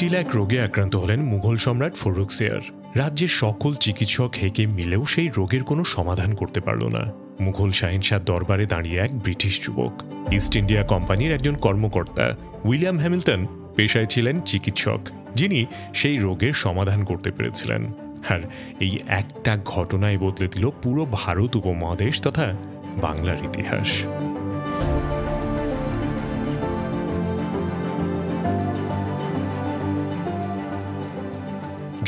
জটিল এক রোগে আক্রান্ত হলেন মুঘল সম্রাট ফররুখসিয়ার। রাজ্যের সকল চিকিৎসক হেঁকে মিলেও সেই রোগের কোনো সমাধান করতে পারল না। মুঘল শাহিনশাহ দরবারে দাঁড়িয়ে এক ব্রিটিশ যুবক, ইস্ট ইন্ডিয়া কোম্পানির একজন কর্মকর্তা উইলিয়াম হ্যামিল্টন পেশায় ছিলেন চিকিৎসক, যিনি সেই রোগের সমাধান করতে পেরেছিলেন। আর এই একটা ঘটনায় বদলে দিল পুরো ভারত উপমহাদেশ তথা বাংলার ইতিহাস।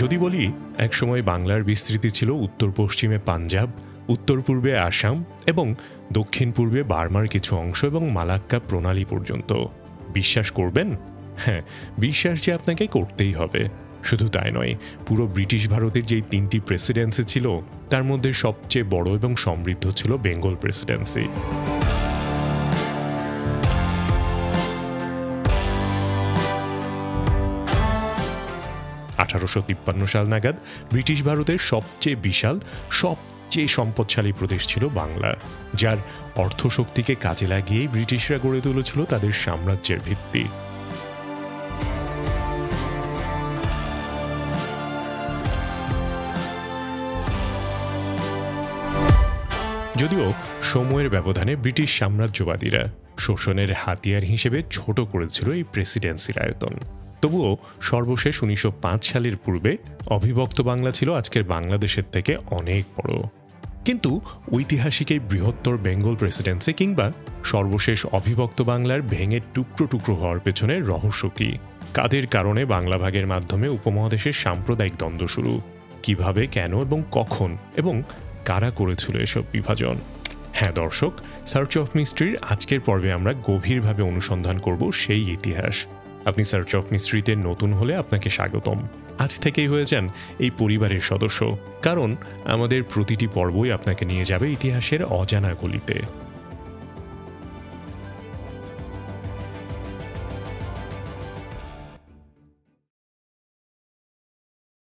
যদি বলি, একসময় বাংলার বিস্তৃতি ছিল উত্তর পশ্চিমে পাঞ্জাব, উত্তর পূর্বে আসাম এবং দক্ষিণ পূর্বে বার্মার কিছু অংশ এবং মালাক্কা প্রণালী পর্যন্ত। বিশ্বাস করবেন? হ্যাঁ, বিশ্বাস যে আপনাকে করতেই হবে। শুধু তাই নয়, পুরো ব্রিটিশ ভারতের যেই 3টি প্রেসিডেন্সি ছিল তার মধ্যে সবচেয়ে বড় এবং সমৃদ্ধ ছিল বেঙ্গল প্রেসিডেন্সি। 1853 সাল নাগাদ ব্রিটিশ ভারতের সবচেয়ে বিশাল, সবচেয়ে সম্পদশালী প্রদেশ ছিল বাংলা, যার অর্থশক্তিকে কাজে লাগিয়েই ব্রিটিশরা গড়ে তুলেছিল তাদের সাম্রাজ্যের ভিত্তি। যদিও সময়ের ব্যবধানে ব্রিটিশ সাম্রাজ্যবাদীরা শোষণের হাতিয়ার হিসেবে ছোট করেছিল এই প্রেসিডেন্সির আয়তন, তবুও সর্বশেষ 1905 সালের পূর্বে অবিভক্ত বাংলা ছিল আজকের বাংলাদেশের থেকে অনেক বড়। কিন্তু ঐতিহাসিক এই বৃহত্তর বেঙ্গল প্রেসিডেন্সি কিংবা সর্বশেষ অবিভক্ত বাংলার ভেঙে টুকরো টুকরো হওয়ার পেছনে রহস্য কি? কাদের কারণে বাংলা ভাগের মাধ্যমে উপমহাদেশের সাম্প্রদায়িক দ্বন্দ্ব শুরু? কিভাবে, কেন এবং কখন এবং কারা করেছিল এসব বিভাজন? হ্যাঁ দর্শক, সার্চ অফ মিস্ট্রির আজকের পর্বে আমরা গভীরভাবে অনুসন্ধান করব সেই ইতিহাস। আপনি সার্চ অফ মিস্ট্রিতে নতুন হলে আপনাকে স্বাগতম। আজ থেকেই হয়ে যান এই পরিবারের সদস্য, কারণ আমাদের প্রতিটি পর্বই আপনাকে নিয়ে যাবে ইতিহাসের অজানা গলিতে।